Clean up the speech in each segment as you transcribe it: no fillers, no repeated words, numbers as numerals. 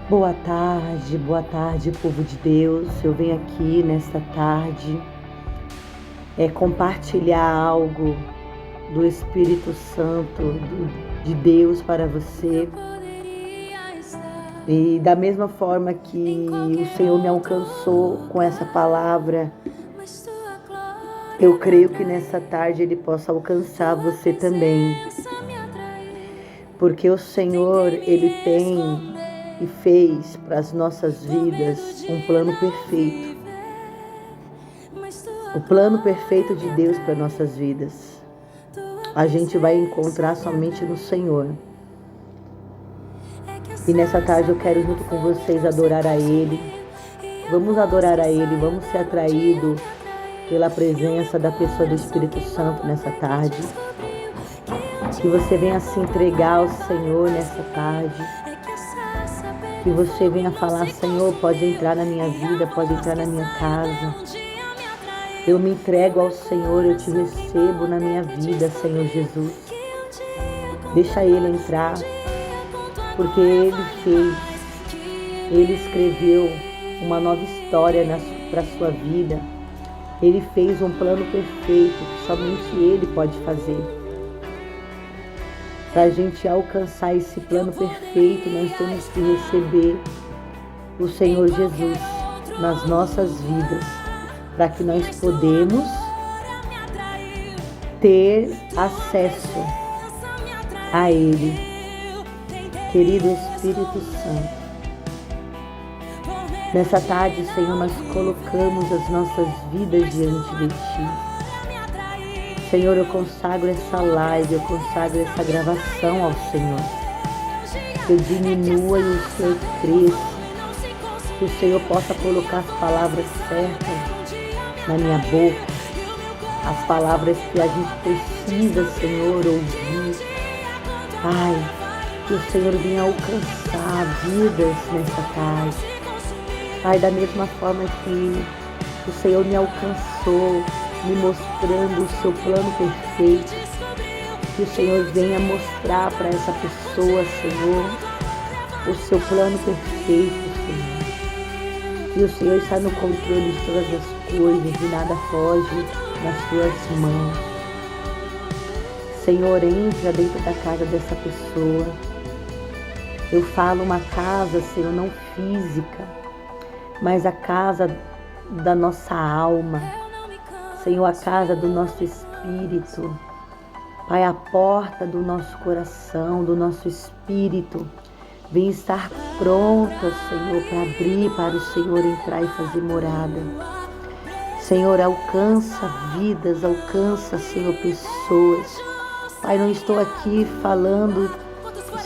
Boa tarde, povo de Deus. Eu venho aqui nesta tarde compartilhar algo do Espírito Santo de Deus para você. E da mesma forma que o Senhor me alcançou com essa palavra, eu creio que nessa tarde Ele possa alcançar você também. Porque o Senhor, Ele tem e fez para as nossas vidas um plano perfeito. O plano perfeito de Deus para nossas vidas. A gente vai encontrar somente no Senhor. E nessa tarde eu quero junto com vocês adorar a Ele. Vamos adorar a Ele, vamos ser atraídos pela presença da pessoa do Espírito Santo nessa tarde. Que você venha se entregar ao Senhor nessa tarde. Que você venha falar: Senhor, pode entrar na minha vida, pode entrar na minha casa. Eu me entrego ao Senhor, eu te recebo na minha vida, Senhor Jesus. Deixa Ele entrar, porque Ele fez, Ele escreveu uma nova história para a sua vida. Ele fez um plano perfeito que somente Ele pode fazer. Para a gente alcançar esse plano perfeito, nós temos que receber o Senhor Jesus nas nossas vidas, para que nós podemos ter acesso a Ele. Querido Espírito Santo, nessa tarde, Senhor, nós colocamos as nossas vidas diante de Ti. Senhor, eu consagro essa live, eu consagro essa gravação ao Senhor. Que eu diminua e o Senhor cresça. Que o Senhor possa colocar as palavras certas na minha boca. As palavras que a gente precisa, Senhor, ouvir. Pai, que o Senhor venha alcançar vidas nessa tarde. Pai, da mesma forma que o Senhor me alcançou, me mostrando o seu plano perfeito, que o Senhor venha mostrar para essa pessoa, Senhor, o seu plano perfeito, Senhor. E o Senhor está no controle de todas as coisas e nada foge das suas mãos. Senhor, entra dentro da casa dessa pessoa. Eu falo uma casa, Senhor, não física, mas a casa da nossa alma. Senhor, a casa do nosso espírito. Pai, a porta do nosso coração, do nosso espírito, vem estar pronta, Senhor, para abrir, para o Senhor entrar e fazer morada. Senhor, alcança vidas, alcança, Senhor, pessoas. Pai, não estou aqui falando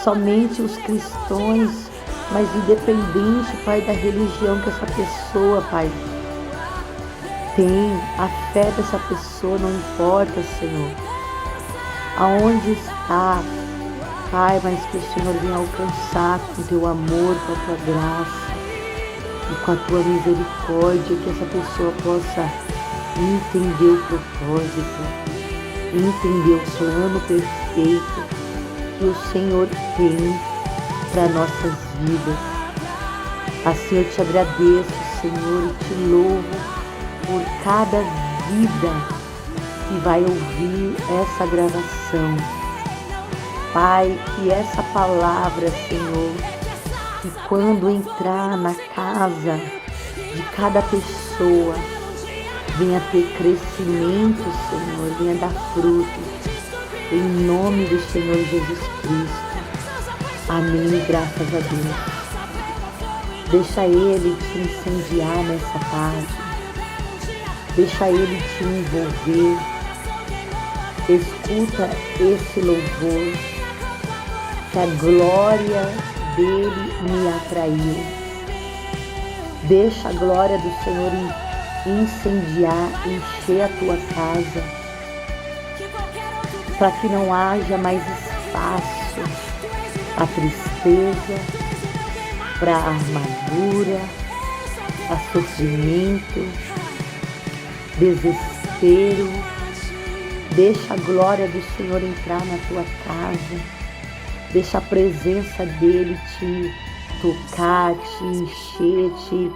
somente os cristãos, mas independente, Pai, da religião que essa pessoa, Pai, tem, a fé dessa pessoa, não importa, Senhor, aonde está, Pai, mas que o Senhor venha alcançar com o Teu amor, com a Tua graça e com a Tua misericórdia, que essa pessoa possa entender o propósito, entender o plano perfeito que o Senhor tem para nossas vidas. Assim eu te agradeço, Senhor, e te louvo por cada vida que vai ouvir essa gravação. Pai, que essa palavra, Senhor, que quando entrar na casa de cada pessoa, venha ter crescimento, Senhor, venha dar frutos, em nome do Senhor Jesus Cristo. Amém, graças a Deus. Deixa Ele te incendiar nessa tarde. Deixa Ele te envolver. Escuta esse louvor, que a glória dele me atraiu. Deixa a glória do Senhor incendiar, encher a tua casa, para que não haja mais espaço a tristeza, para a amargura, a sofrimento, desespero. Deixa a glória do Senhor entrar na tua casa. Deixa a presença dele te tocar, te encher, te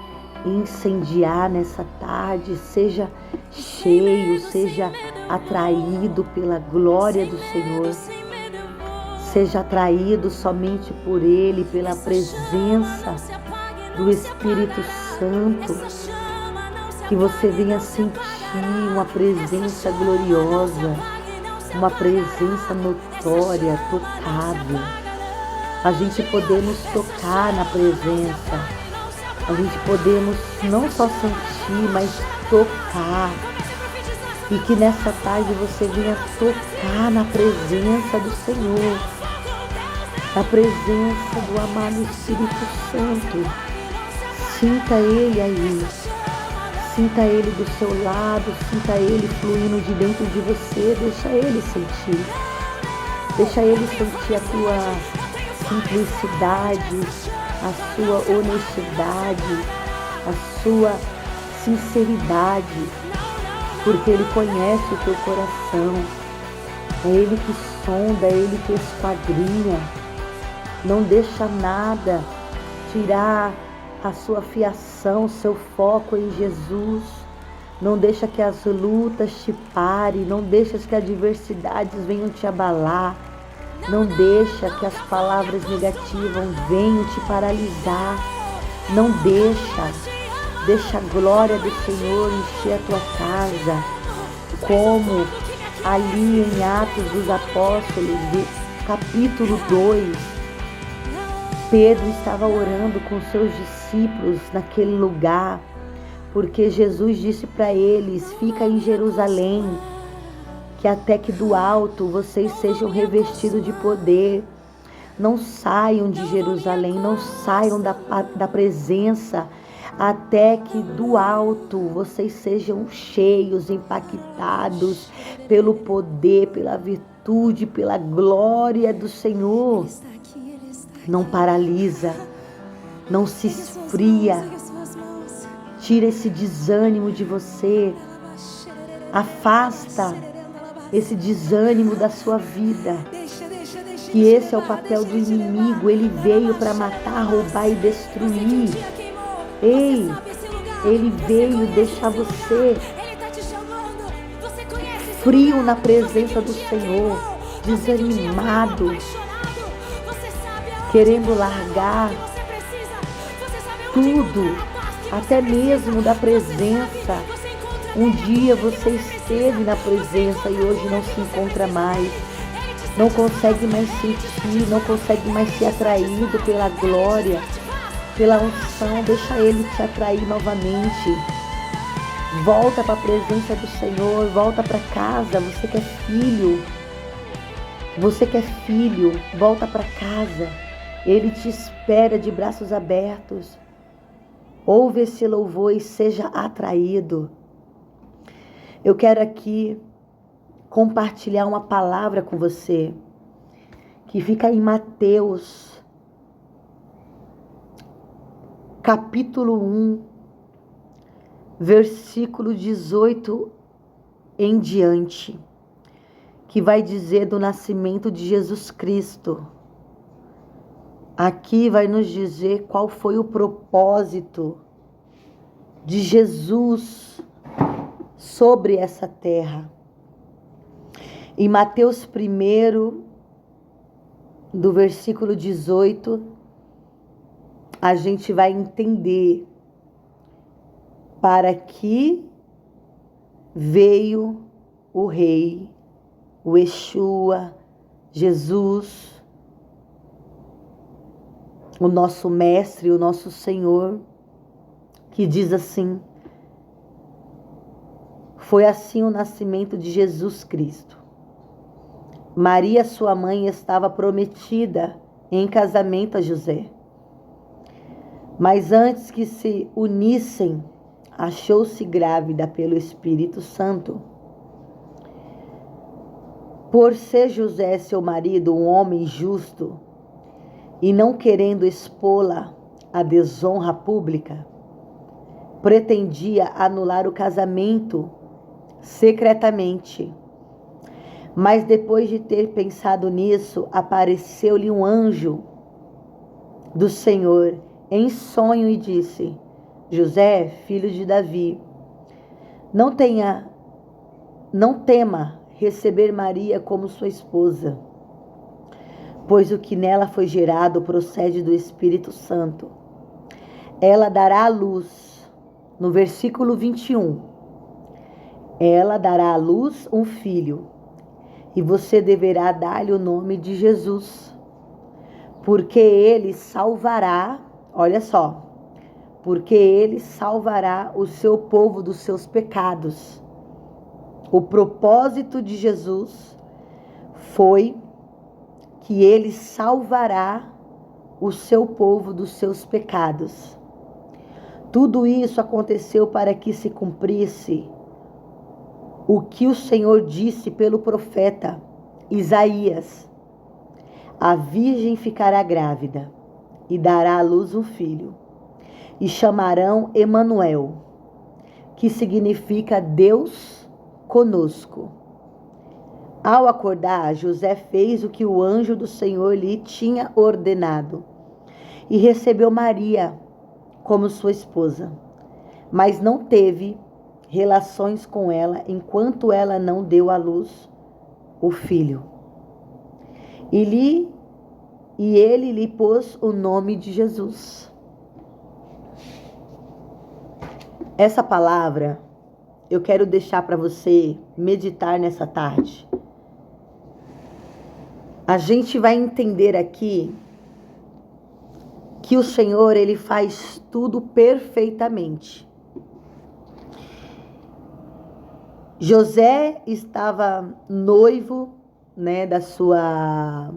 incendiar nessa tarde. Seja cheio, seja atraído pela glória do Senhor. Seja atraído somente por Ele, pela presença do Espírito Santo. Que você venha sentir uma presença gloriosa, uma presença notória, tocável. A gente podemos tocar na presença. A gente podemos não só sentir, mas tocar. E que nessa tarde você venha tocar na presença do Senhor. Na presença do amado Espírito Santo. Sinta Ele aí. Sinta Ele do seu lado. Sinta Ele fluindo de dentro de você. Deixa Ele sentir. Deixa Ele sentir a tua simplicidade, a sua honestidade, a sua sinceridade, porque Ele conhece o teu coração. É Ele que sonda, é Ele que esquadrinha. Não deixa nada tirar a sua fiação, seu foco em Jesus. Não deixa que as lutas te parem, não deixa que as adversidades venham te abalar. Não deixa que as palavras negativas venham te paralisar. Não deixa a glória do Senhor encher a tua casa. Como ali em Atos dos Apóstolos, capítulo 2, Pedro estava orando com seus discípulos naquele lugar, porque Jesus disse para eles: fica em Jerusalém, que até que do alto vocês sejam revestidos de poder. Não saiam de Jerusalém, não saiam da presença, até que do alto vocês sejam cheios, impactados pelo poder, pela virtude, pela glória do Senhor. Não paralisa, não se esfria. Tira esse desânimo de você. Afasta esse desânimo da sua vida. Que esse é o papel do inimigo. Ele veio para matar, roubar e destruir. Ei, ele veio deixar você frio na presença do Senhor, desanimado, querendo largar tudo, até mesmo da presença. Um dia você esteve na presença e hoje não se encontra mais. Não consegue mais sentir, não consegue mais ser atraído pela glória, pela unção. Deixa Ele te atrair novamente. Volta para a presença do Senhor, volta para casa. Você que é filho, volta para casa. Ele te espera de braços abertos. Ouve esse louvor e seja atraído. Eu quero aqui compartilhar uma palavra com você, que fica em Mateus, capítulo 1, versículo 18 em diante, que vai dizer do nascimento de Jesus Cristo. Aqui vai nos dizer qual foi o propósito de Jesus sobre essa terra. Em Mateus 1, do versículo 18, a gente vai entender para que veio o Rei, o Yeshua, Jesus, o nosso Mestre, o nosso Senhor, que diz assim: foi assim o nascimento de Jesus Cristo. Maria, sua mãe, estava prometida em casamento a José. Mas antes que se unissem, achou-se grávida pelo Espírito Santo. Por ser José, seu marido, um homem justo, e não querendo expô-la à desonra pública, pretendia anular o casamento secretamente. Mas depois de ter pensado nisso, apareceu-lhe um anjo do Senhor em sonho e disse: José, filho de Davi, não tema receber Maria como sua esposa, pois o que nela foi gerado procede do Espírito Santo. Ela dará à luz, no versículo 21, ela dará à luz um filho, e você deverá dar-lhe o nome de Jesus, porque ele salvará, olha só, porque ele salvará o seu povo dos seus pecados. O propósito de Jesus foi que ele salvará o seu povo dos seus pecados. Tudo isso aconteceu para que se cumprisse o que o Senhor disse pelo profeta Isaías: a virgem ficará grávida e dará à luz um filho, e chamarão Emanuel, que significa Deus conosco. Ao acordar, José fez o que o anjo do Senhor lhe tinha ordenado e recebeu Maria como sua esposa, mas não teve relações com ela enquanto ela não deu à luz o filho. E ele lhe pôs o nome de Jesus. Essa palavra eu quero deixar para você meditar nessa tarde. A gente vai entender aqui que o Senhor, ele faz tudo perfeitamente. José estava noivo, da sua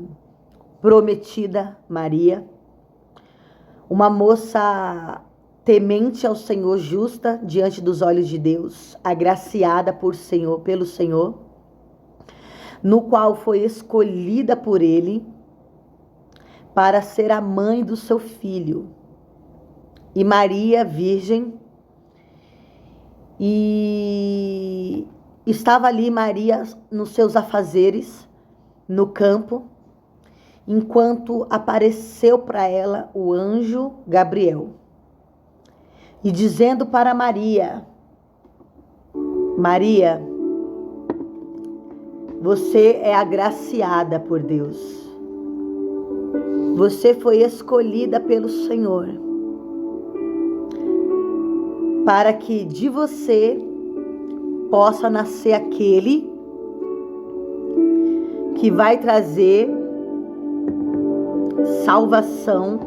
prometida Maria, uma moça temente ao Senhor, justa diante dos olhos de Deus, agraciada pelo Senhor, no qual foi escolhida por ele para ser a mãe do seu filho. E Maria, virgem, e estava ali Maria nos seus afazeres, no campo, enquanto apareceu para ela o anjo Gabriel, e dizendo para Maria: Maria, você é agraciada por Deus. Você foi escolhida pelo Senhor para que de você possa nascer aquele que vai trazer salvação,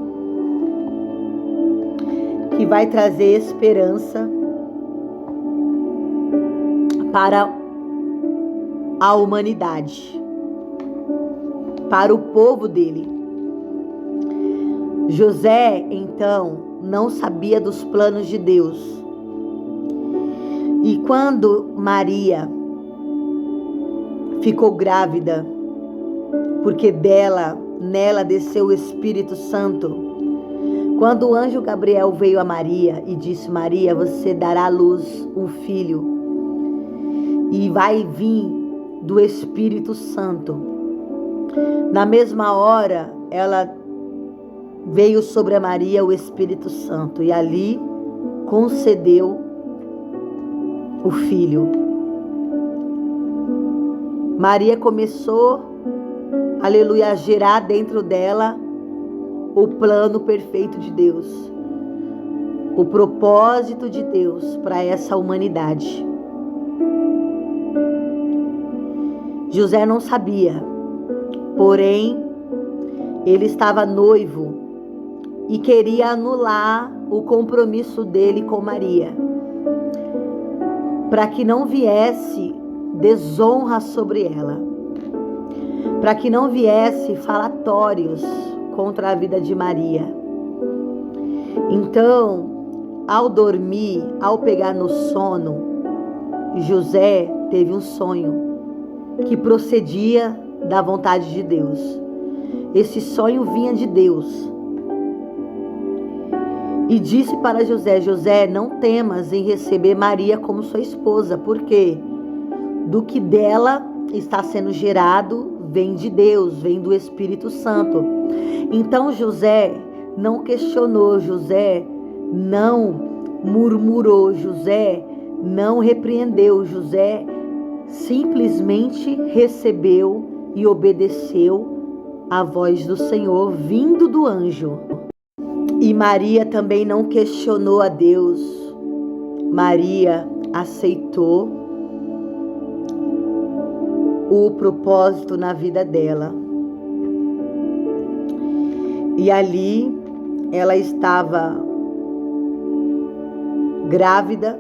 que vai trazer esperança para a humanidade, para o povo dele. José, então, não sabia dos planos de Deus. E quando Maria ficou grávida, porque nela desceu o Espírito Santo, quando o anjo Gabriel veio a Maria e disse: Maria, você dará à luz um filho, e vai vir do Espírito Santo. Na mesma hora, ela veio sobre a Maria o Espírito Santo, e ali concedeu o filho. Maria começou, aleluia, a gerar dentro dela o plano perfeito de Deus, o propósito de Deus para essa humanidade. José não sabia, porém, ele estava noivo e queria anular o compromisso dele com Maria, para que não viesse desonra sobre ela, para que não viesse falatórios contra a vida de Maria. Então, ao dormir, ao pegar no sono, José teve um sonho que procedia da vontade de Deus. Esse sonho vinha de Deus. E disse para José: José, não temas em receber Maria como sua esposa, porque do que dela está sendo gerado vem de Deus, vem do Espírito Santo. Então José não questionou, José não murmurou, José não repreendeu, José simplesmente recebeu e obedeceu a voz do Senhor vindo do anjo. E Maria também não questionou a Deus. Maria aceitou o propósito na vida dela. E ali ela estava grávida.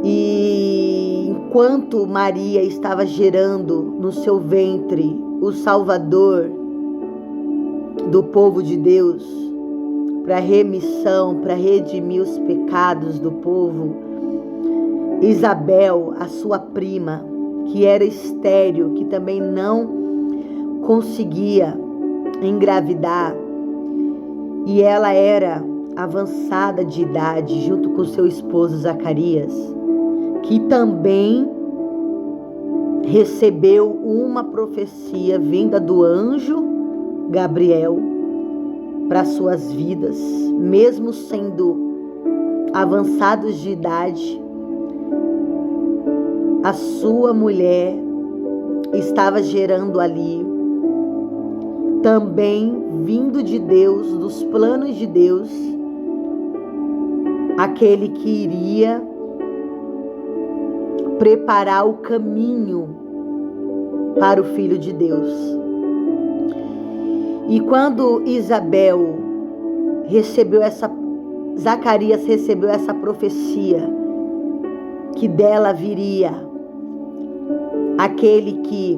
E enquanto Maria estava gerando no seu ventre o Salvador do povo de Deus, para remissão, para redimir os pecados do povo, Isabel, a sua prima, que era estéril, que também não conseguia engravidar, e ela era avançada de idade, junto com seu esposo Zacarias, que também recebeu uma profecia vinda do anjo Gabriel para suas vidas, mesmo sendo avançados de idade. A sua mulher estava gerando ali, também vindo de Deus, dos planos de Deus, aquele que iria preparar o caminho para o Filho de Deus. E quando Zacarias recebeu essa profecia, que dela viria aquele que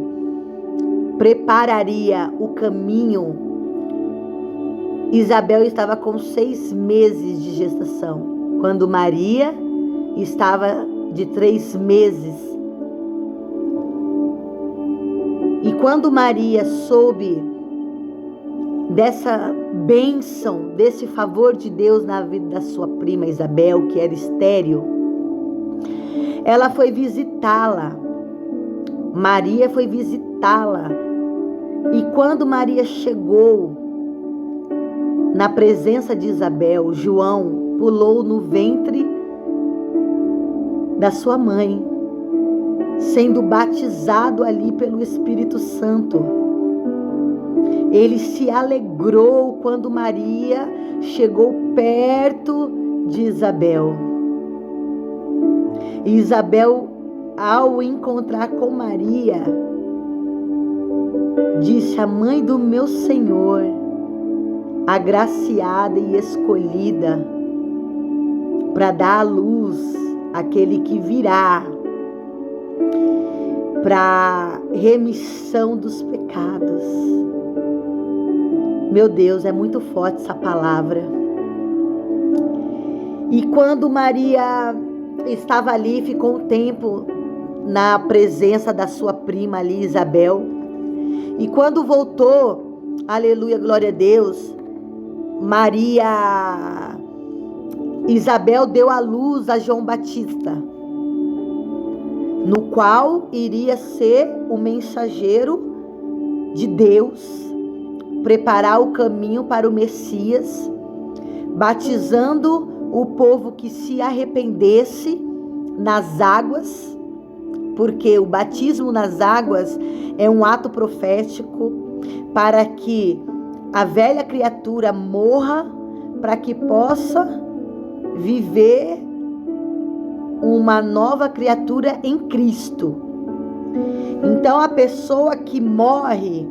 prepararia o caminho, Isabel estava com 6 meses de gestação, quando Maria estava de 3 meses. E quando Maria soube dessa bênção, desse favor de Deus na vida da sua prima Isabel, que era estéril, ela foi visitá-la. Maria foi visitá-la. E quando Maria chegou na presença de Isabel, João pulou no ventre da sua mãe, sendo batizado ali pelo Espírito Santo. Ele se alegrou quando Maria chegou perto de Isabel. E Isabel, ao encontrar com Maria, disse: a mãe do meu Senhor, agraciada e escolhida para dar à luz aquele que virá para remissão dos pecados. Meu Deus, é muito forte essa palavra. E quando Maria estava ali, ficou um tempo na presença da sua prima ali, Isabel. E quando voltou, aleluia, glória a Deus, Isabel deu à luz a João Batista, no qual iria ser o mensageiro de Deus, preparar o caminho para o Messias, batizando o povo que se arrependesse nas águas, porque o batismo nas águas é um ato profético para que a velha criatura morra, para que possa viver uma nova criatura em Cristo. Então a pessoa que morre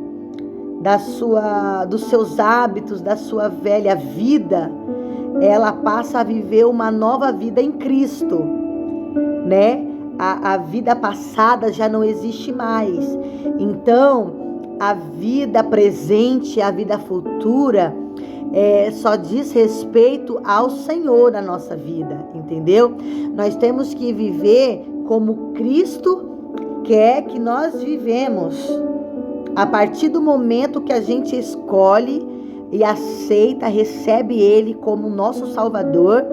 dos seus hábitos, da sua velha vida, ela passa a viver uma nova vida em Cristo, né? A vida passada já não existe mais. Então, a vida presente, a vida futura, só diz respeito ao Senhor na nossa vida, entendeu? Nós temos que viver como Cristo quer que nós vivemos. A partir do momento que a gente escolhe e aceita, recebe Ele como nosso Salvador,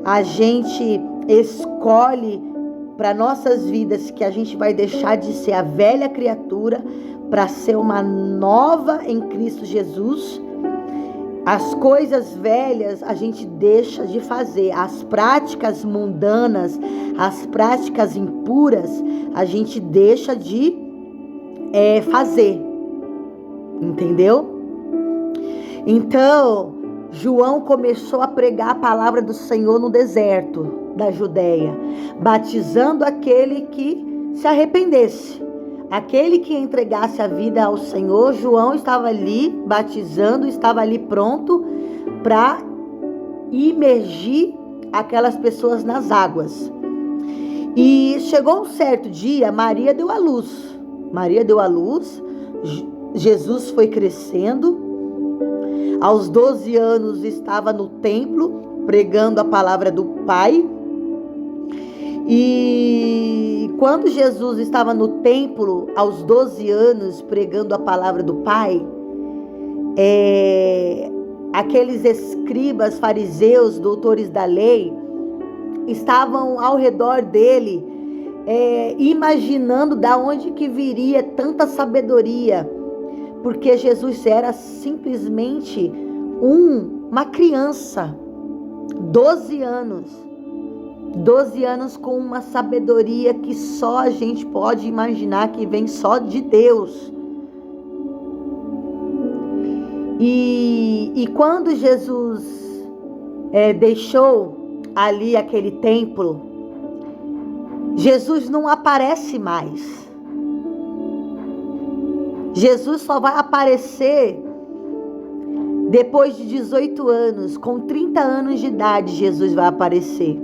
a gente escolhe para nossas vidas que a gente vai deixar de ser a velha criatura para ser uma nova em Cristo Jesus. As coisas velhas a gente deixa de fazer, as práticas mundanas, as práticas impuras, a gente deixa de fazer, entendeu? Então, João começou a pregar a palavra do Senhor no deserto da Judéia, batizando aquele que se arrependesse. Aquele que entregasse a vida ao Senhor. João estava ali batizando, estava ali pronto para imergir aquelas pessoas nas águas. E chegou um certo dia, Maria deu à luz. Jesus foi crescendo. Aos 12 anos estava no templo, pregando a palavra do Pai. E quando Jesus estava no templo, aos 12 anos, pregando a palavra do Pai, aqueles escribas, fariseus, doutores da lei, estavam ao redor dele, imaginando da onde que viria tanta sabedoria, porque Jesus era simplesmente uma criança, 12 anos com uma sabedoria que só a gente pode imaginar, que vem só de Deus. E quando Jesus deixou ali aquele templo, Jesus não aparece mais. Jesus só vai aparecer depois de 18 anos, com 30 anos de idade, Jesus vai aparecer.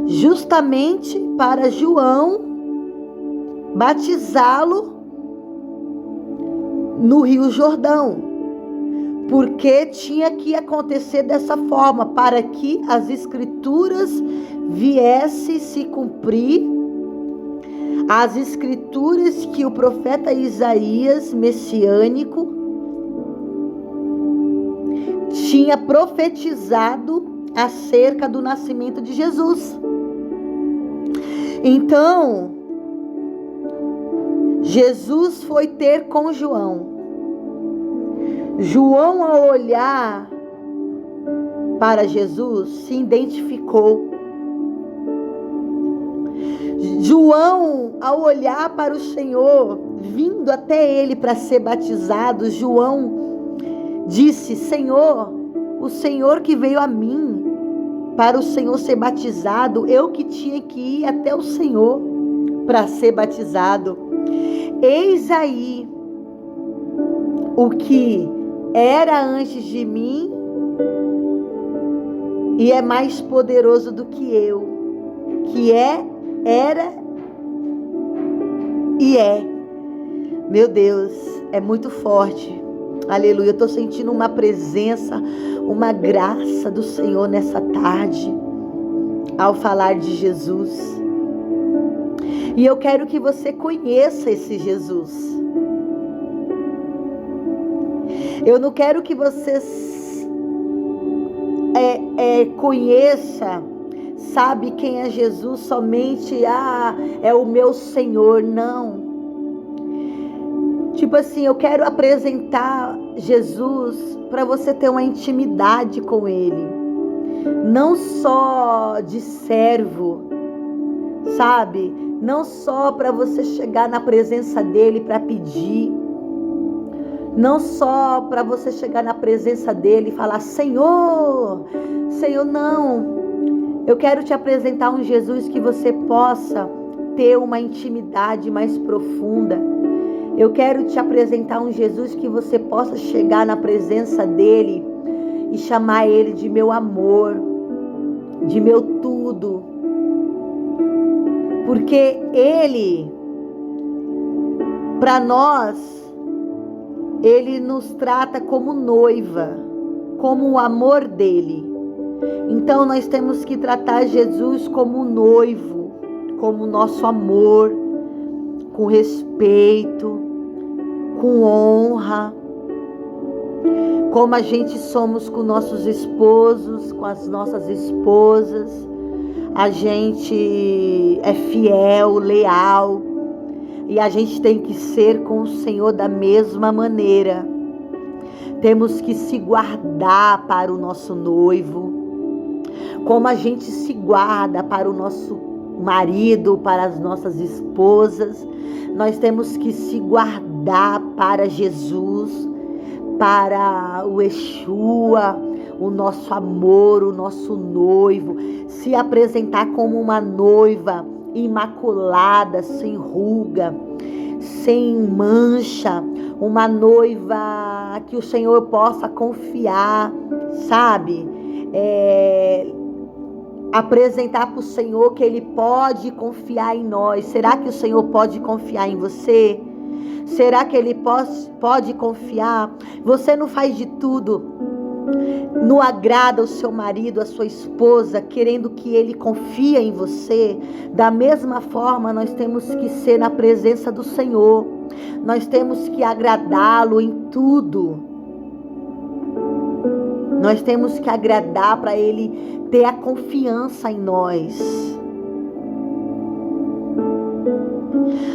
Justamente para João batizá-lo no Rio Jordão, porque tinha que acontecer dessa forma, para que as escrituras viessem se cumprir, as escrituras que o profeta Isaías, messiânico, tinha profetizado acerca do nascimento de Jesus. Então, Jesus foi ter com João. João, ao olhar para Jesus, se identificou. João, ao olhar para o Senhor, vindo até ele para ser batizado, João disse: Senhor, o Senhor que veio a mim para o Senhor ser batizado, eu que tinha que ir até o Senhor para ser batizado. Eis aí o que era antes de mim e é mais poderoso do que eu, que era e é. Meu Deus, é muito forte. Aleluia, eu estou sentindo uma presença, uma graça do Senhor nessa tarde, ao falar de Jesus. E eu quero que você conheça esse Jesus. Eu não quero que você conheça, sabe quem é Jesus somente, é o meu Senhor, não. Tipo assim, eu quero apresentar Jesus para você ter uma intimidade com Ele. Não só de servo, sabe? Não só para você chegar na presença dEle para pedir. Não só para você chegar na presença dEle e falar: Senhor, Senhor, não. Eu quero te apresentar um Jesus que você possa ter uma intimidade mais profunda. Eu quero te apresentar um Jesus que você possa chegar na presença dEle e chamar Ele de meu amor, de meu tudo. Porque Ele, para nós, Ele nos trata como noiva, como o amor dEle. Então nós temos que tratar Jesus como noivo, como nosso amor, com respeito, com honra, como a gente somos com nossos esposos, com as nossas esposas. A gente é fiel, leal. E a gente tem que ser com o Senhor da mesma maneira. Temos que se guardar para o nosso noivo, como a gente se guarda para o nosso marido, para as nossas esposas. Nós temos que se guardar para Jesus, para o Yeshua, o nosso amor, o nosso noivo, se apresentar como uma noiva imaculada, sem ruga, sem mancha, uma noiva que o Senhor possa confiar, sabe? Apresentar para o Senhor que Ele pode confiar em nós. Será que o Senhor pode confiar em você? Será que Ele pode confiar? Você não faz de tudo, não agrada o seu marido, a sua esposa, querendo que ele confie em você. Da mesma forma, nós temos que ser na presença do Senhor. Nós temos que agradá-lo em tudo. Nós temos que agradar para ele ter a confiança em nós.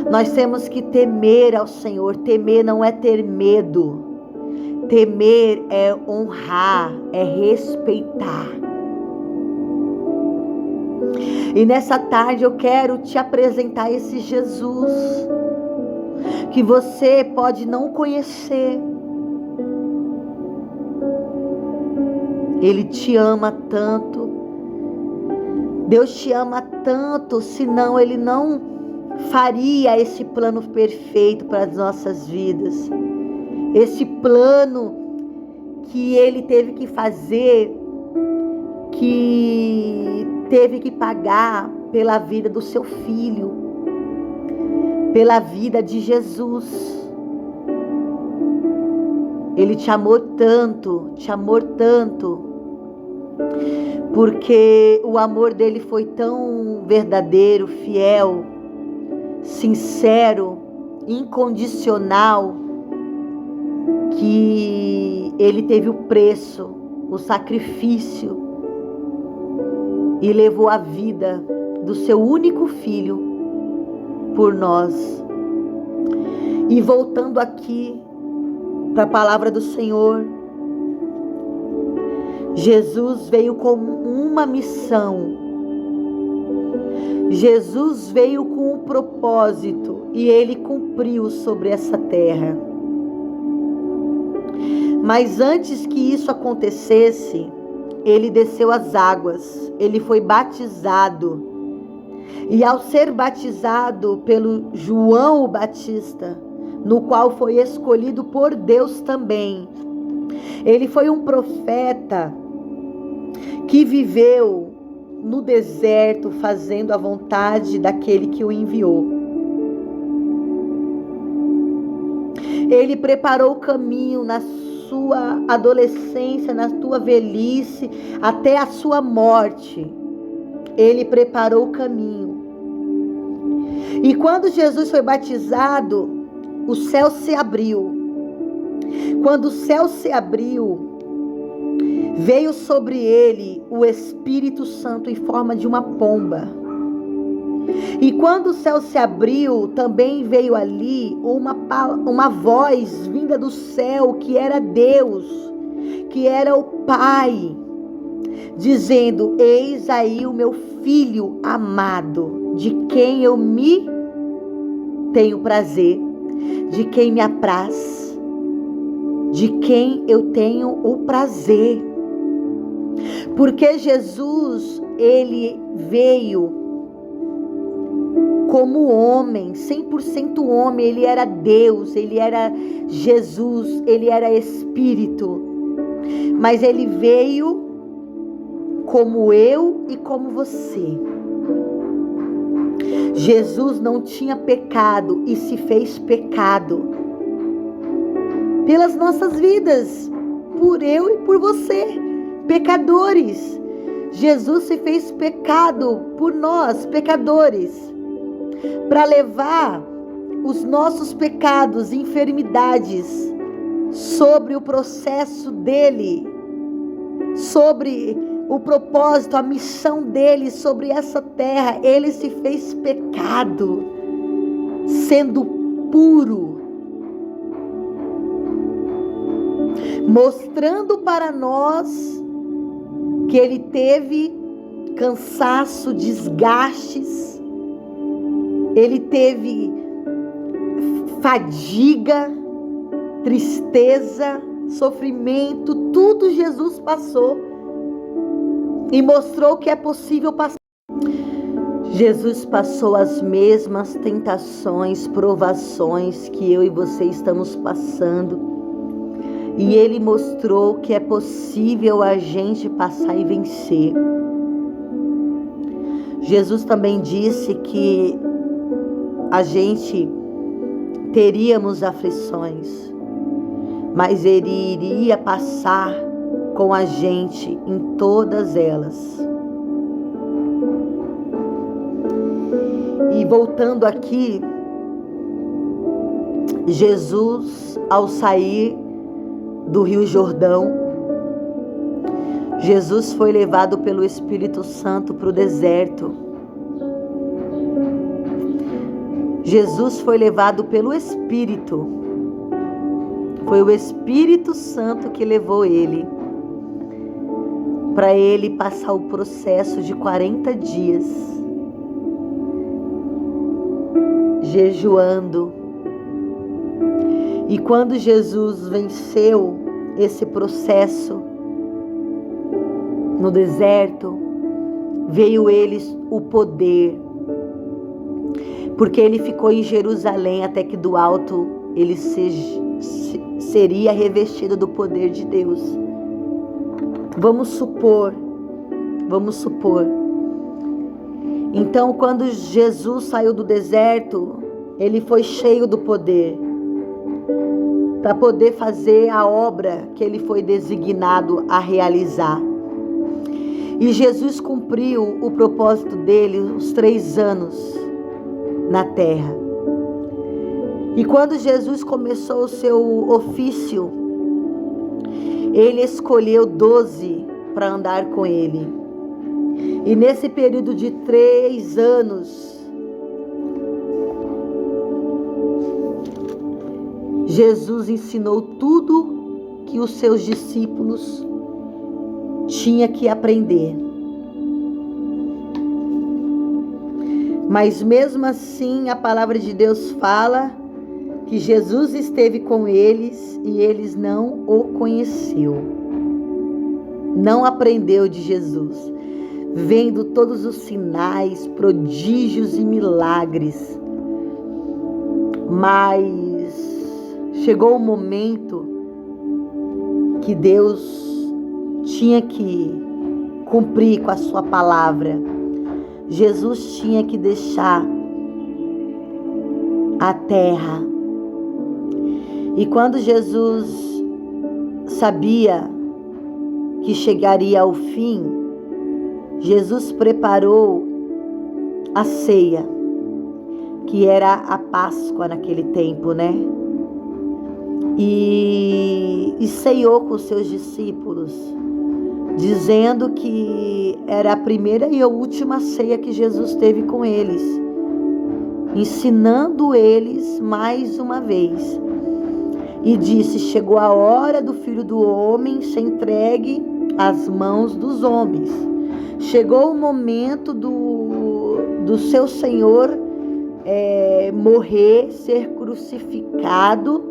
Nós temos que temer ao Senhor. Temer não é ter medo. Temer é honrar, é respeitar. E nessa tarde eu quero te apresentar esse Jesus que você pode não conhecer. Ele te ama tanto. Deus te ama tanto, senão Ele não faria esse plano perfeito para as nossas vidas. Esse plano que Ele teve que fazer, que teve que pagar pela vida do seu filho, pela vida de Jesus. Ele te amou tanto, porque o amor dele foi tão verdadeiro, fiel, sincero, incondicional, que ele teve o preço, o sacrifício e levou a vida do seu único filho por nós. E voltando aqui para a palavra do Senhor, Jesus veio com uma missão. Jesus veio com um propósito e ele cumpriu sobre essa terra. Mas antes que isso acontecesse, ele desceu as águas, ele foi batizado. E ao ser batizado pelo João o Batista, no qual foi escolhido por Deus também, ele foi um profeta que viveu no deserto fazendo a vontade daquele que o enviou. Ele preparou o caminho na sua adolescência, na sua velhice, até a sua morte. Ele preparou o caminho. E quando Jesus foi batizado, o céu se abriu. Quando o céu se abriu, veio sobre ele o Espírito Santo em forma de uma pomba. E quando o céu se abriu, também veio ali uma voz vinda do céu, que era Deus, que era o Pai, dizendo: eis aí o meu filho amado, de quem eu me tenho prazer, de quem me apraz, de quem eu tenho o prazer. Porque Jesus, ele veio como homem, 100% homem. Ele era Deus, ele era Jesus, ele era Espírito. Mas ele veio como eu e como você. Jesus não tinha pecado e se fez pecado pelas nossas vidas, por eu e por você, pecadores. Jesus se fez pecado por nós, pecadores, para levar os nossos pecados e enfermidades sobre o processo dele, sobre o propósito, a missão dele sobre essa terra. Ele se fez pecado, sendo puro, mostrando para nós que ele teve cansaço, desgastes, ele teve fadiga, tristeza, sofrimento, tudo Jesus passou e mostrou que é possível passar. Jesus passou as mesmas tentações, provações que eu e você estamos passando. E ele mostrou que é possível a gente passar e vencer. Jesus também disse que a gente teríamos aflições, mas ele iria passar com a gente em todas elas. E voltando aqui, Jesus, ao sair do Rio Jordão, Jesus foi levado pelo Espírito Santo para o deserto. Jesus foi levado pelo Espírito. Foi o Espírito Santo que levou ele, para ele passar o processo de 40 dias, jejuando. E quando Jesus venceu esse processo no deserto, veio eles o poder, porque ele ficou em Jerusalém até que do alto ele seria revestido do poder de Deus. Vamos supor. Então, quando Jesus saiu do deserto, ele foi cheio do poder para poder fazer a obra que ele foi designado a realizar. E Jesus cumpriu o propósito dele os 3 anos na terra. E quando Jesus começou o seu ofício, ele escolheu 12 para andar com ele. E nesse período de 3 anos, Jesus ensinou tudo que os seus discípulos tinham que aprender. Mas mesmo assim, a palavra de Deus fala que Jesus esteve com eles e eles não o conheceu. Não aprendeu de Jesus, vendo todos os sinais, prodígios e milagres. Mas chegou o momento que Deus tinha que cumprir com a sua palavra. Jesus tinha que deixar a terra. E quando Jesus sabia que chegaria ao fim, Jesus preparou a ceia, que era a Páscoa naquele tempo, né? E ceiou com seus discípulos, dizendo que era a primeira e a última ceia que Jesus teve com eles, ensinando eles mais uma vez. E disse: chegou a hora do Filho do Homem ser entregue às mãos dos homens. Chegou o momento do seu Senhor morrer, ser crucificado,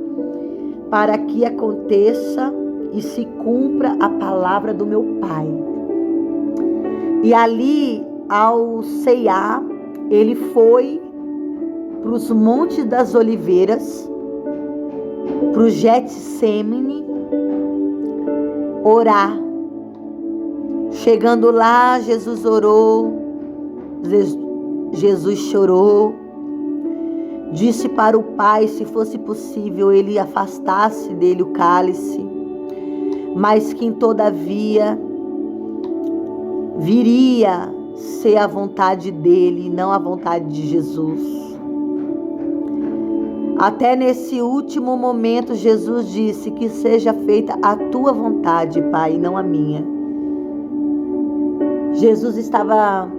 para que aconteça e se cumpra a palavra do meu Pai. E ali, ao ceiar, ele foi para os Montes das Oliveiras, para o Getsêmani, orar. Chegando lá, Jesus orou, Jesus chorou, disse para o Pai, se fosse possível, ele afastasse dele o cálice, mas que todavia viria ser a vontade dele e não a vontade de Jesus. Até nesse último momento, Jesus disse: que seja feita a tua vontade, Pai, e não a minha. Jesus estava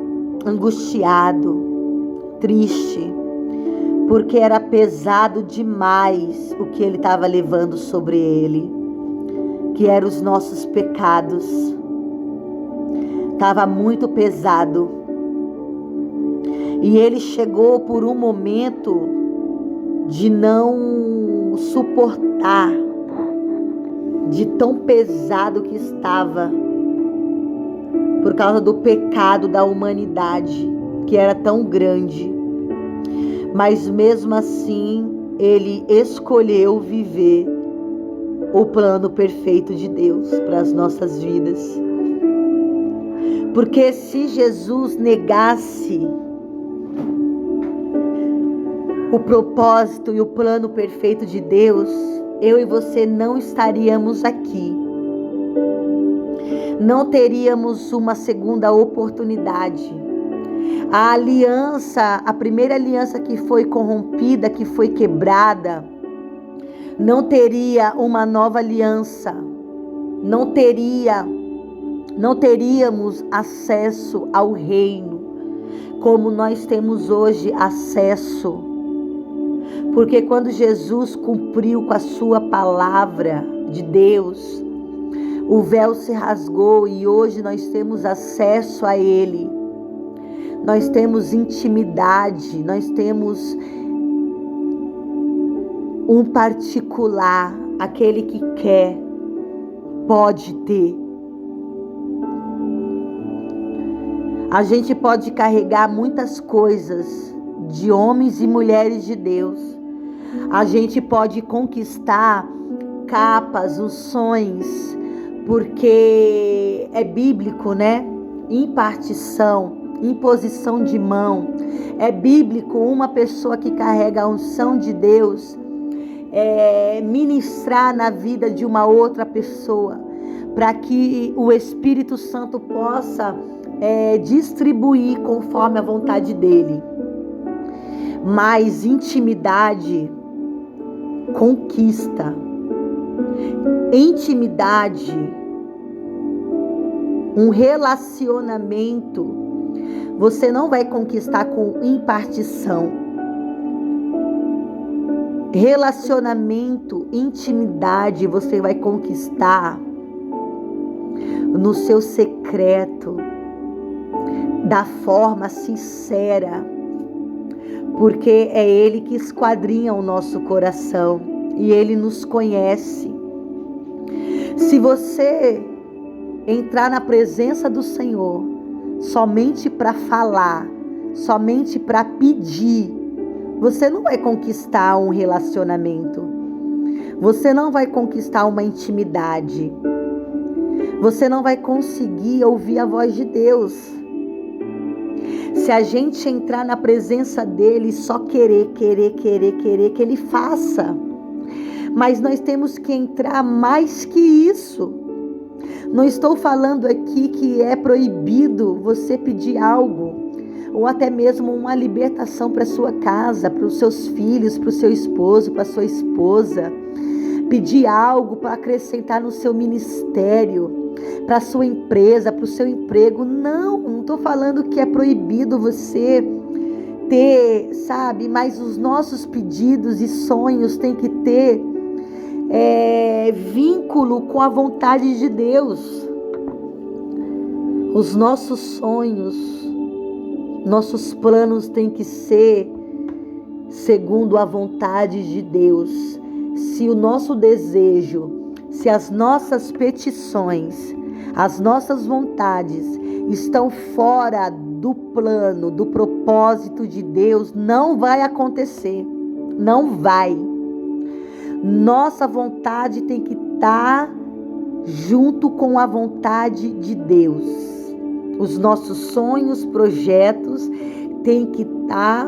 angustiado, triste, porque era pesado demais o que ele estava levando sobre ele, que eram os nossos pecados. Estava muito pesado. E ele chegou por um momento de não suportar, de tão pesado que estava, por causa do pecado da humanidade, que era tão grande. Mas mesmo assim, ele escolheu viver o plano perfeito de Deus para as nossas vidas. Porque se Jesus negasse o propósito e o plano perfeito de Deus, eu e você não estaríamos aqui. Não teríamos uma segunda oportunidade. A aliança, a primeira aliança que foi corrompida, que foi quebrada, não teria uma nova aliança. Não teríamos acesso ao reino como nós temos hoje acesso. Porque quando Jesus cumpriu com a sua palavra de Deus, o véu se rasgou e hoje nós temos acesso a Ele. Nós temos intimidade, nós temos um particular, aquele que quer, pode ter. A gente pode carregar muitas coisas de homens e mulheres de Deus. A gente pode conquistar capas, unções, porque é bíblico, né? Impartição, imposição de mão. É bíblico uma pessoa que carrega a unção de Deus ministrar na vida de uma outra pessoa, para que o Espírito Santo possa distribuir conforme a vontade dele. Mas intimidade conquista. Intimidade, um relacionamento, você não vai conquistar com impartição. Relacionamento, intimidade, você vai conquistar no seu secreto, da forma sincera, porque é Ele que esquadrinha o nosso coração e Ele nos conhece. Se você entrar na presença do Senhor somente para falar, somente para pedir, você não vai conquistar um relacionamento. Você não vai conquistar uma intimidade. Você não vai conseguir ouvir a voz de Deus. Se a gente entrar na presença dele e só querer que ele faça. Mas nós temos que entrar mais que isso. Não estou falando aqui que é proibido você pedir algo, ou até mesmo uma libertação para sua casa, para os seus filhos, para o seu esposo, para a sua esposa. Pedir algo para acrescentar no seu ministério, para a sua empresa, para o seu emprego. Não estou falando que é proibido você ter, sabe? Mas os nossos pedidos e sonhos têm que ter vínculo com a vontade de Deus. Os nossos sonhos, nossos planos têm que ser segundo a vontade de Deus. Se o nosso desejo, se as nossas petições, as nossas vontades estão fora do plano, do propósito de Deus, não vai acontecer. Não vai. Nossa vontade tem que estar junto com a vontade de Deus. Os nossos sonhos, projetos têm que estar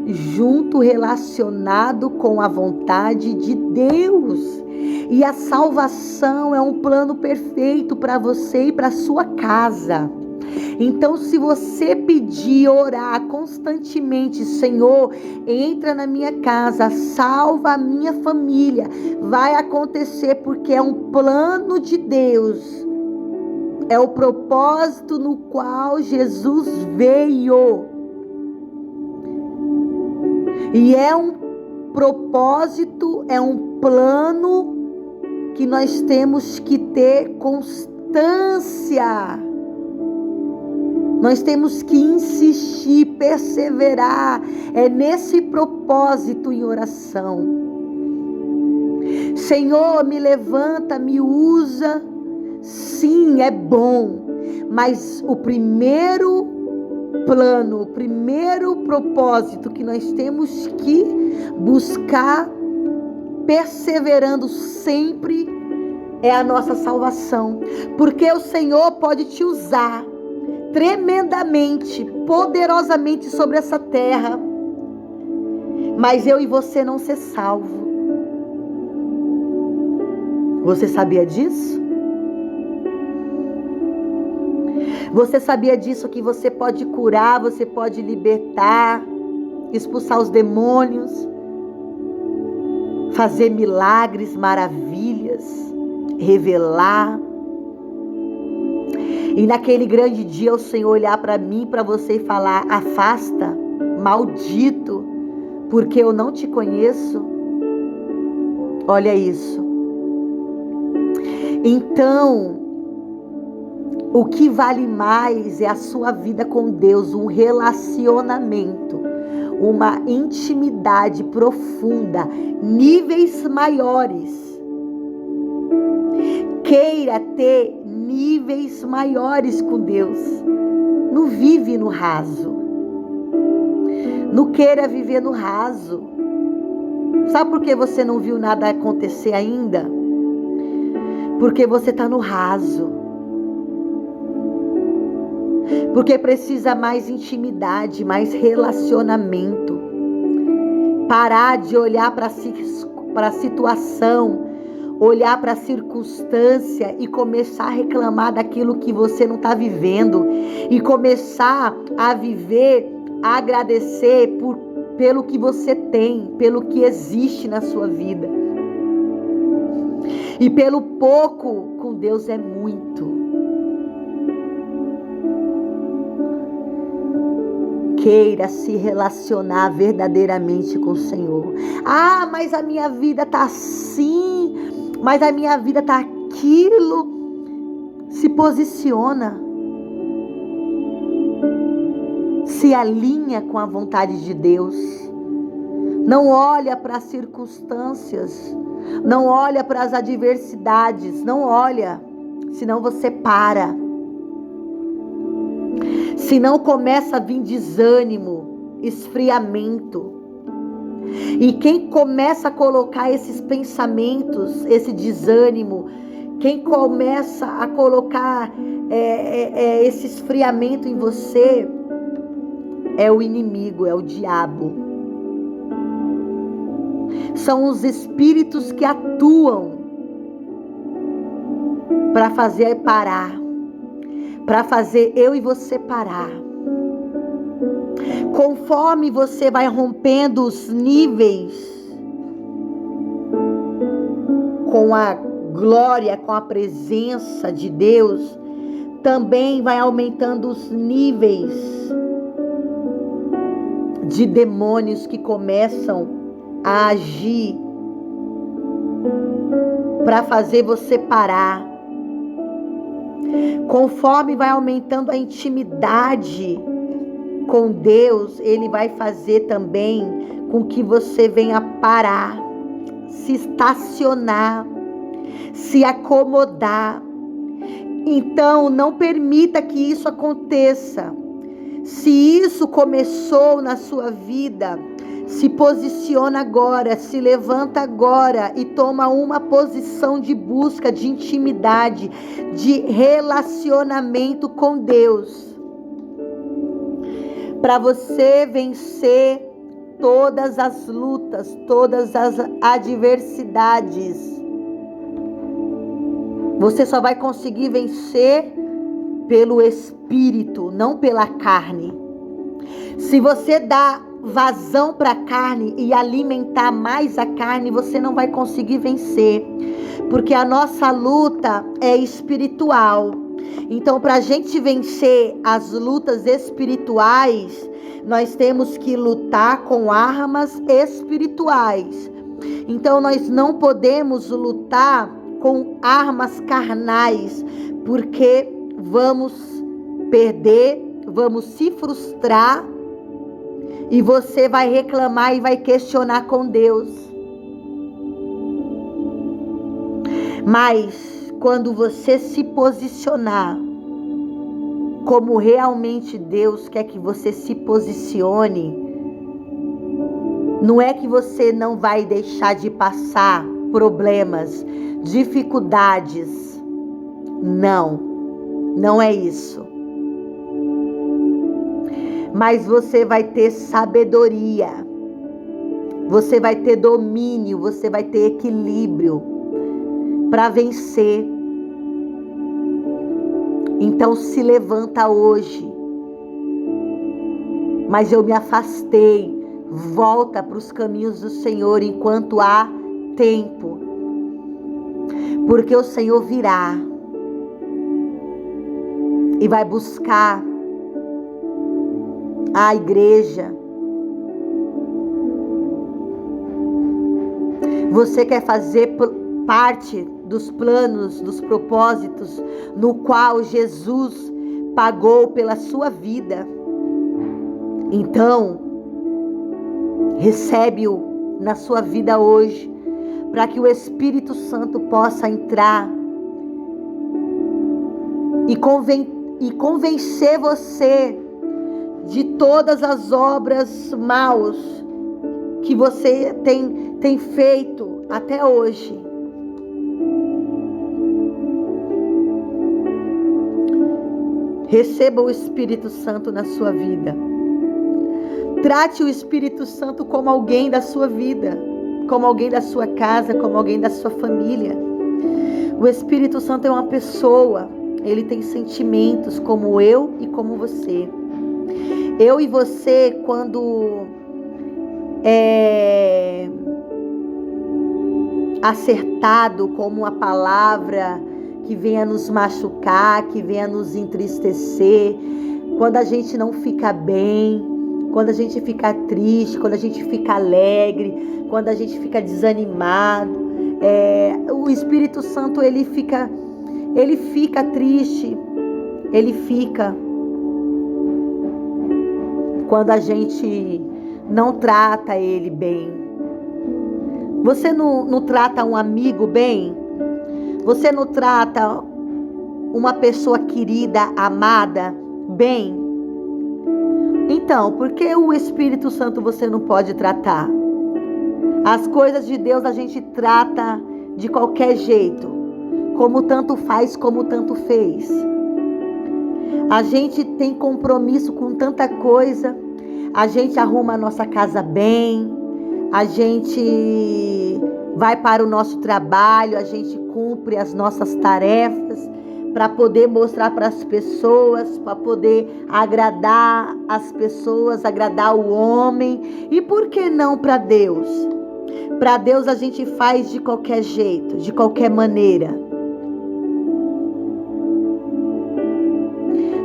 junto, relacionado com a vontade de Deus. E a salvação é um plano perfeito para você e para a sua casa. Então, se você pedir, orar constantemente, Senhor, entra na minha casa, salva a minha família, vai acontecer, porque é um plano de Deus. É o propósito no qual Jesus veio. E é um propósito, é um plano que nós temos que ter constância. Nós temos que insistir, perseverar. É nesse propósito em oração. Senhor, me levanta, me usa. Sim, é bom. Mas o primeiro plano, o primeiro propósito que nós temos que buscar, perseverando sempre, é a nossa salvação. Porque o Senhor pode te usar tremendamente, poderosamente sobre essa terra, mas eu e você não ser salvo. Você sabia disso? Você sabia disso, que você pode curar, você pode libertar, expulsar os demônios, fazer milagres, maravilhas, revelar. E naquele grande dia o Senhor olhar para mim, para você e falar: afasta, maldito, porque eu não te conheço. Olha isso. Então, o que vale mais é a sua vida com Deus, um relacionamento, uma intimidade profunda, níveis maiores. Queira ter níveis maiores com Deus. Não vive no raso. Não queira viver no raso. Sabe por que você não viu nada acontecer ainda? Porque você está no raso. Porque precisa mais intimidade, mais relacionamento. Parar de olhar para a situação, olhar para a circunstância e começar a reclamar daquilo que você não está vivendo. E começar a viver, a agradecer pelo que você tem, pelo que existe na sua vida. E pelo pouco, com Deus é muito. Queira se relacionar verdadeiramente com o Senhor. Ah, mas a minha vida está assim, mas a minha vida está aquilo. Se posiciona. Se alinha com a vontade de Deus. Não olha para as circunstâncias. Não olha para as adversidades. Não olha. Senão você para. Senão começa a vir desânimo, esfriamento. E quem começa a colocar esses pensamentos, esse desânimo, quem começa a colocar esse esfriamento em você, é o inimigo, é o diabo. São os espíritos que atuam para fazer parar, para fazer eu e você parar. Conforme você vai rompendo os níveis com a glória, com a presença de Deus, também vai aumentando os níveis de demônios que começam a agir para fazer você parar. Conforme vai aumentando a intimidade com Deus, Ele vai fazer também com que você venha parar, se estacionar, se acomodar. Então, não permita que isso aconteça. Se isso começou na sua vida, se posiciona agora, se levanta agora e toma uma posição de busca, de intimidade, de relacionamento com Deus. Para você vencer todas as lutas, todas as adversidades. Você só vai conseguir vencer pelo Espírito, não pela carne. Se você dá vazão para a carne e alimentar mais a carne, você não vai conseguir vencer, porque a nossa luta é espiritual. Então, para a gente vencer as lutas espirituais, Nós temos que lutar com armas espirituais. Então nós não podemos lutar com armas carnais, porque vamos perder, vamos se frustrar e você vai reclamar e vai questionar com Deus. Mas quando você se posicionar como realmente Deus quer que você se posicione, não é que você não vai deixar de passar problemas, dificuldades. Não é isso. Mas você vai ter sabedoria, você vai ter domínio, você vai ter equilíbrio para vencer. Então se levanta hoje. Mas eu me afastei. Volta para os caminhos do Senhor enquanto há tempo. Porque o Senhor virá e vai buscar a igreja. Você quer fazer parte dos planos, dos propósitos no qual Jesus pagou pela sua vida. Então, recebe-o na sua vida hoje, para que o Espírito Santo possa entrar e convencer você de todas as obras maus que você tem feito até hoje. Receba o Espírito Santo na sua vida. Trate o Espírito Santo como alguém da sua vida, como alguém da sua casa, como alguém da sua família. O Espírito Santo é uma pessoa, ele tem sentimentos como eu e como você. Eu e você, quando é acertado como uma palavra que venha nos machucar, que venha nos entristecer, quando a gente não fica bem, quando a gente fica triste, quando a gente fica alegre, quando a gente fica desanimado, o Espírito Santo ele fica triste, ele fica quando a gente não trata ele bem. Você não trata um amigo bem? Você não trata uma pessoa querida, amada, bem? Então, por que o Espírito Santo você não pode tratar? As coisas de Deus a gente trata de qualquer jeito, como tanto faz, como tanto fez. A gente tem compromisso com tanta coisa, a gente arruma a nossa casa bem, a gente vai para o nosso trabalho, a gente cumpre as nossas tarefas para poder mostrar para as pessoas, para poder agradar as pessoas, agradar o homem. E por que não para Deus? Para Deus a gente faz de qualquer jeito, de qualquer maneira.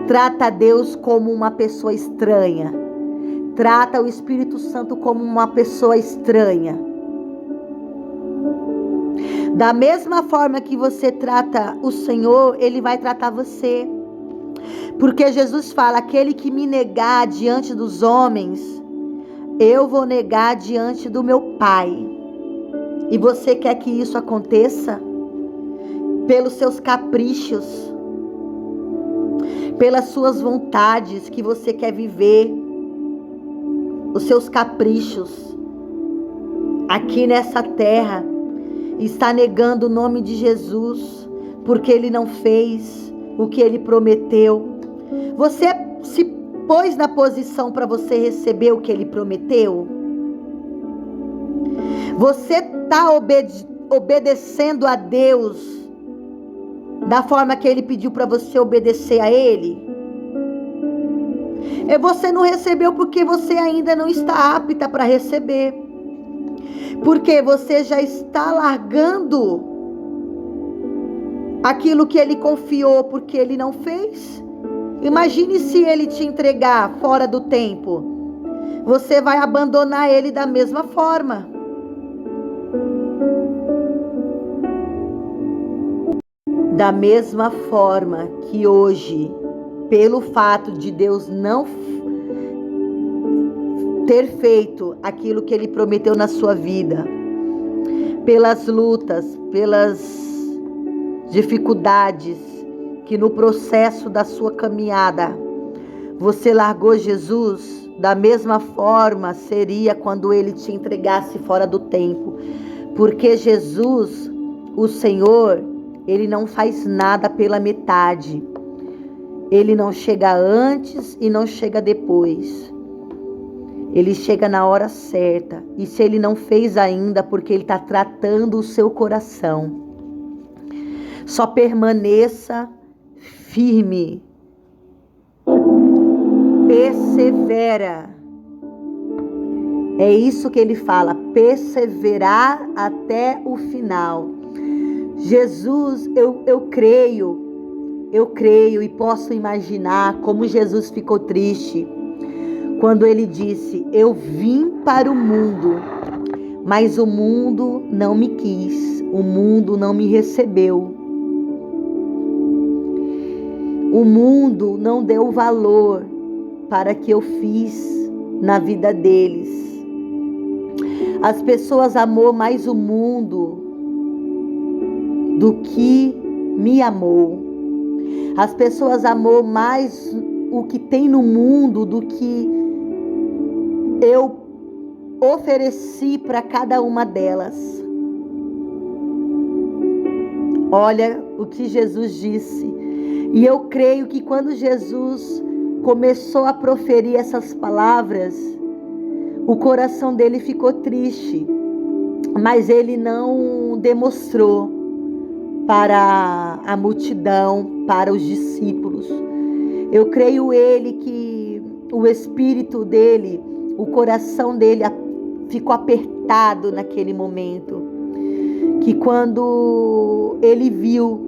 Trata Deus como uma pessoa estranha. Trata o Espírito Santo como uma pessoa estranha. Da mesma forma que você trata o Senhor, Ele vai tratar você. Porque Jesus fala, aquele que me negar diante dos homens, eu vou negar diante do meu Pai. E você quer que isso aconteça? Pelos seus caprichos, pelas suas vontades que você quer viver, os seus caprichos aqui nessa terra, está negando o nome de Jesus, porque Ele não fez o que Ele prometeu. Você se pôs na posição para você receber o que Ele prometeu? Você está obedecendo a Deus da forma que Ele pediu para você obedecer a Ele? E você não recebeu porque você ainda não está apta para receber. Porque você já está largando aquilo que Ele confiou porque Ele não fez. Imagine se Ele te entregar fora do tempo. você vai abandonar ele da mesma forma. Da mesma forma que hoje, pelo fato de Deus não ter feito aquilo que Ele prometeu na sua vida, pelas lutas, pelas dificuldades, que no processo da sua caminhada você largou Jesus, da mesma forma seria quando Ele te entregasse fora do tempo. Porque Jesus, o Senhor, Ele não faz nada pela metade. Ele não chega antes e não chega depois. Ele chega na hora certa. E se Ele não fez ainda, porque Ele está tratando o seu coração. Só permaneça firme. Persevera. É isso que Ele fala. Perseverar até o final. Jesus, eu creio e posso imaginar como Jesus ficou triste quando Ele disse: eu vim para o mundo, mas o mundo não me quis, o mundo não me recebeu, o mundo não deu valor para que eu fiz na vida deles. As pessoas amou mais o mundo do que me amou. As pessoas amou mais o que tem no mundo do que eu ofereci para cada uma delas. Olha o que Jesus disse. E eu creio que quando Jesus começou a proferir essas palavras, o coração dele ficou triste, mas ele não demonstrou para a multidão, para os discípulos. Eu creio que o espírito dele, o coração dele ficou apertado naquele momento, que quando ele viu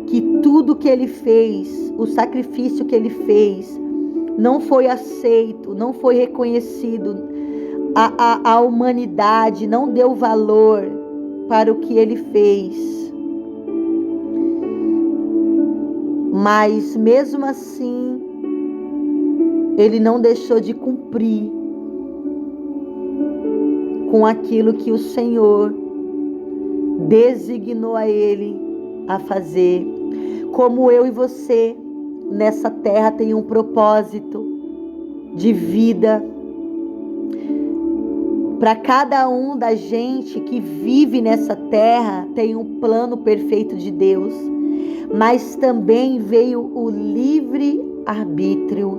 que tudo que ele fez, o sacrifício que ele fez, não foi aceito, não foi reconhecido, a humanidade não deu valor para o que ele fez. Mas mesmo assim, ele não deixou de cumprir com aquilo que o Senhor designou a ele a fazer. Como eu e você nessa terra tem um propósito de vida. Para cada um da gente que vive nessa terra tem um plano perfeito de Deus. Mas também veio o livre-arbítrio.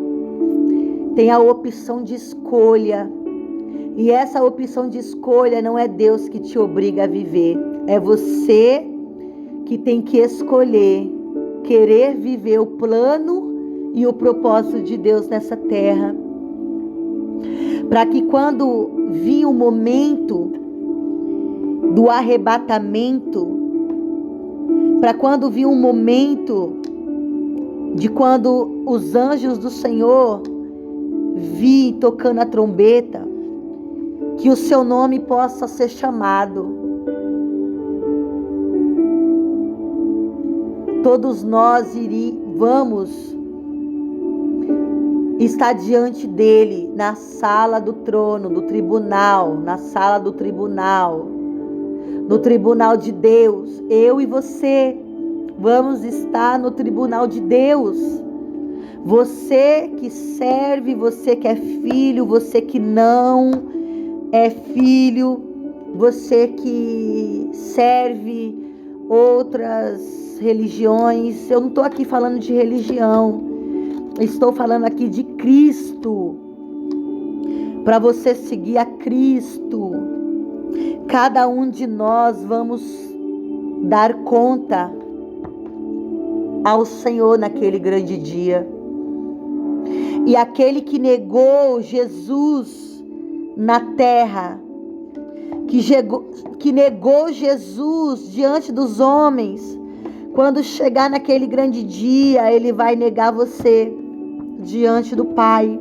Tem a opção de escolha. E essa opção de escolha não é Deus que te obriga a viver. É você que tem que escolher, querer viver o plano e o propósito de Deus nessa terra. Para que quando vir o momento do arrebatamento, para quando vir um momento de quando os anjos do Senhor virem tocando a trombeta, que o seu nome possa ser chamado. Todos nós vamos estar diante dele na sala do trono, do tribunal, na sala do tribunal. No tribunal de Deus, eu e você vamos estar no tribunal de Deus. Você que serve, você que é filho, você que não é filho, você que serve outras religiões. Eu não estou aqui falando de religião, estou falando aqui de Cristo. Para você seguir a Cristo. Cada um de nós vamos dar conta ao Senhor naquele grande dia. E aquele que negou Jesus na terra, que negou Jesus diante dos homens, quando chegar naquele grande dia, ele vai negar você diante do Pai.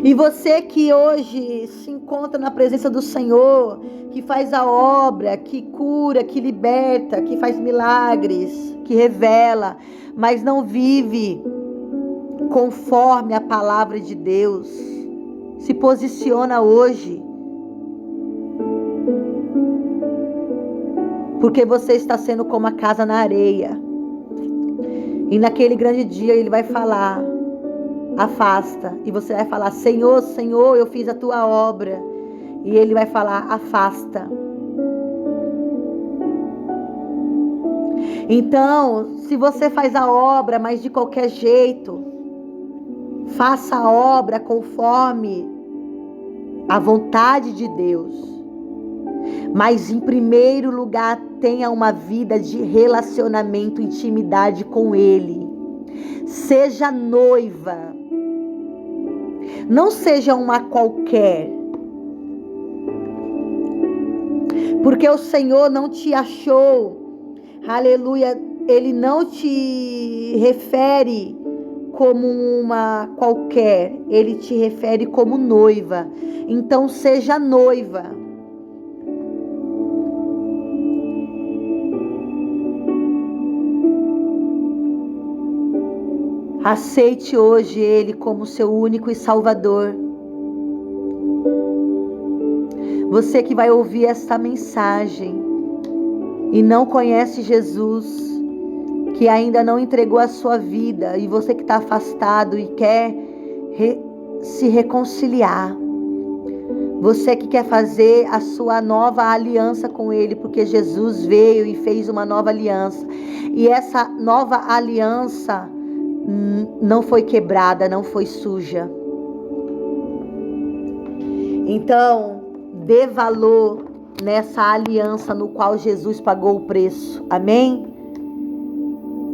E você que hoje se encontra na presença do Senhor, que faz a obra, que cura, que liberta, que faz milagres, que revela, mas não vive conforme a palavra de Deus, se posiciona hoje. Porque você está sendo como a casa na areia. E naquele grande dia ele vai falar: afasta. E você vai falar: Senhor, Senhor, eu fiz a tua obra. E ele vai falar: afasta. Então, se você faz a obra, mas de qualquer jeito, faça a obra conforme a vontade de Deus. Mas em primeiro lugar, tenha uma vida de relacionamento, intimidade com Ele. Seja noiva. Não seja uma qualquer. Porque o Senhor não te achou, aleluia, Ele não te refere como uma qualquer, Ele te refere como noiva. Então seja noiva. Aceite hoje Ele como seu único e Salvador. Você que vai ouvir esta mensagem e não conhece Jesus, que ainda não entregou a sua vida, e você que está afastado e quer se reconciliar, você que quer fazer a sua nova aliança com Ele, porque Jesus veio e fez uma nova aliança, e essa nova aliança não foi quebrada, não foi suja. Então, dê valor nessa aliança no qual Jesus pagou o preço. Amém?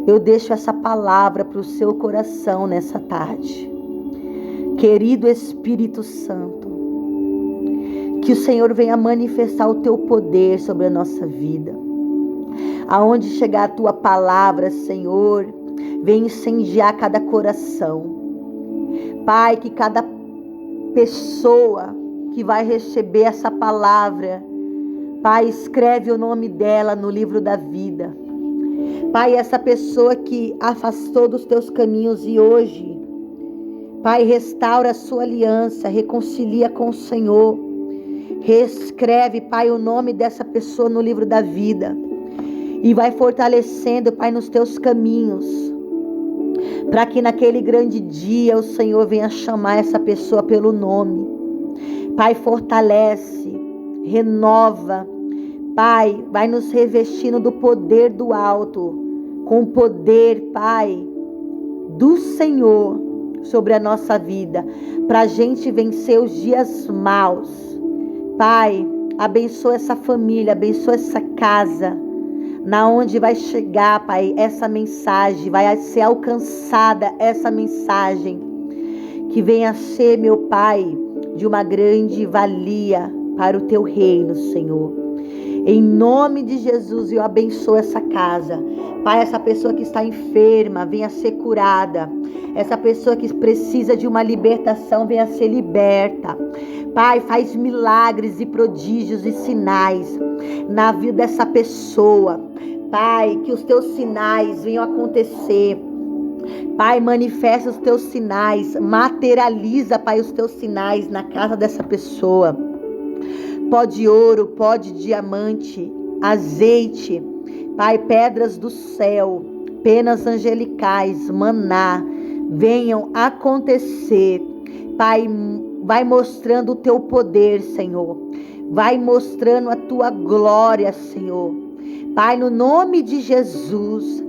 Eu deixo essa palavra para o seu coração nessa tarde. Querido Espírito Santo, que o Senhor venha manifestar o teu poder sobre a nossa vida. Aonde chegar a tua palavra, Senhor, vem incendiar cada coração. Pai, que cada pessoa que vai receber essa palavra, Pai, escreve o nome dela no livro da vida. Pai, essa pessoa que afastou dos teus caminhos e hoje, Pai, restaura a sua aliança, reconcilia com o Senhor. Reescreve, Pai, o nome dessa pessoa no livro da vida. E vai fortalecendo, Pai, nos teus caminhos. Para que naquele grande dia o Senhor venha chamar essa pessoa pelo nome. Pai, fortalece, renova. Pai, vai nos revestindo do poder do alto. Com o poder, Pai, do Senhor sobre a nossa vida. Para a gente vencer os dias maus. Pai, abençoa essa família, abençoa essa casa. Na onde vai chegar, Pai, essa mensagem, vai ser alcançada essa mensagem, que venha ser, meu Pai, de uma grande valia para o teu reino, Senhor. Em nome de Jesus, eu abençoo essa casa. Pai, essa pessoa que está enferma, venha ser curada. Essa pessoa que precisa de uma libertação, venha ser liberta. Pai, faz milagres e prodígios e sinais na vida dessa pessoa. Pai, que os teus sinais venham acontecer. Pai, manifesta os teus sinais. Materializa, Pai, os teus sinais na casa dessa pessoa. Pó de ouro, pó de diamante, azeite. Pai, pedras do céu, penas angelicais, maná, venham acontecer. Pai, vai mostrando o teu poder, Senhor. Vai mostrando a tua glória, Senhor. Pai, no nome de Jesus,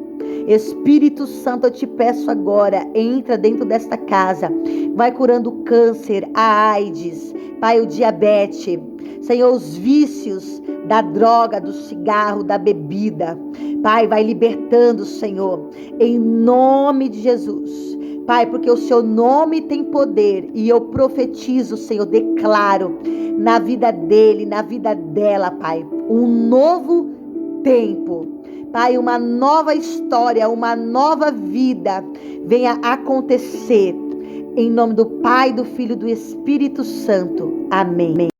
Espírito Santo, eu te peço agora, entra dentro desta casa, vai curando o câncer, a AIDS, Pai, o diabetes, Senhor, os vícios da droga, do cigarro, da bebida. Pai, vai libertando, Senhor, em nome de Jesus. Pai, porque o seu nome tem poder e eu profetizo, Senhor, declaro na vida dele, na vida dela, Pai, um novo tempo. Pai, uma nova história, uma nova vida venha acontecer Em nome do Pai, do Filho e do Espírito Santo. Amém.